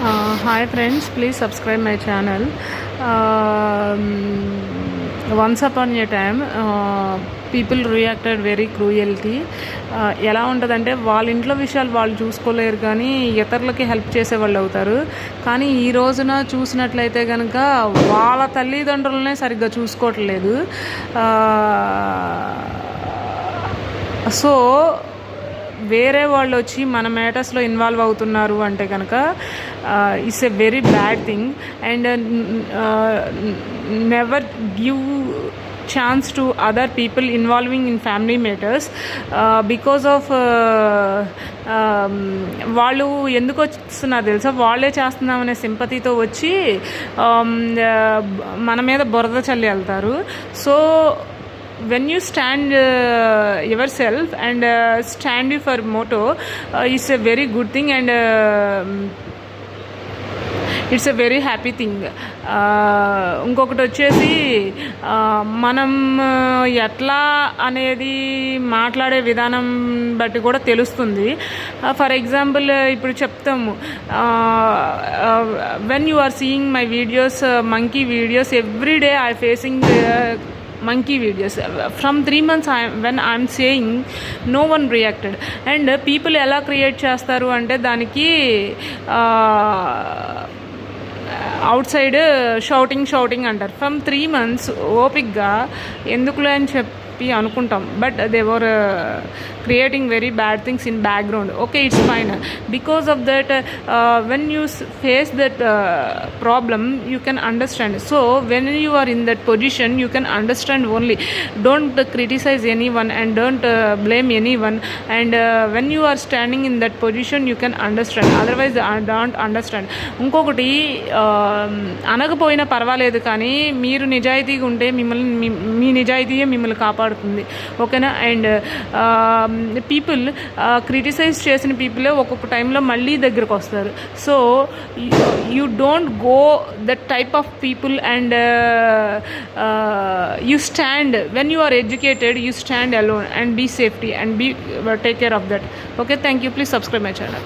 Hi friends, please subscribe my channel. Once upon a time, people reacted very cruelty. ఎలా ఉంటుందంటే వాళ్ళ ఇంట్లో విషయాలు వాళ్ళు చూసుకోలేరు, కానీ ఇతరులకి హెల్ప్ చేసేవాళ్ళు అవుతారు. కానీ ఈ రోజున చూసినట్లయితే కనుక వాళ్ళ తల్లిదండ్రులనే సరిగ్గా చూసుకోవట్లేదు. సో వేరే వాళ్ళు వచ్చి మన మ్యాటర్స్లో ఇన్వాల్వ్ అవుతున్నారు అంటే కనుక it's a very bad thing. And never give chance to other people involving in family matters because of వాళ్ళు ఎందుకు వస్తున్నారు తెలుసా, వాళ్ళే చేస్తున్నామనే సింపతితో వచ్చి మన మీద బురద చల్లి వెళ్తారు. So when you stand yourself and stand for motto, it's a very good thing and it's a very happy thing. ఇంకొకటి వచ్చేసి మనం ఎట్లా అనేది మాట్లాడే విధానం బట్టి కూడా తెలుస్తుంది. ఫర్ ఎగ్జాంపుల్ ఇప్పుడు చెప్తాము, when you are seeing my videos, monkey videos, every day I facing monkey videos from 3 months. When I'm saying no one reacted, and people ఎలా క్రియేట్ చేస్తారు అంటే దానికి అవుట్ సైడ్ షౌటింగ్ అంటారు. ఫ్రమ్ 3 months ఓపిక్గా ఎందుకులే అని చెప్పి అనుకుంటాం, but they were creating very bad things in background. Okay, it's fine. Because of that when you face that problem you can understand. So when you are in that position you can understand only. Don't criticize anyone and don't blame anyone. And when you are standing in that position you can understand, otherwise don't understand. ఇంకొకటి, అనకపోయినా పర్వాలేదు, కానీ మీరు నిజాయితీగా ఉంటే మీ నిజాయితీయే మిమ్మల్ని కాపాడుతుంది. ఓకేనా? And people criticise చేసిన పీపులే ఒక్కొక్క టైంలో మళ్ళీ దగ్గరకు వస్తారు. So you don't go that type of people and you stand. When you are educated you stand alone and be safety and be take care of that. Okay, thank you. Please subscribe my channel.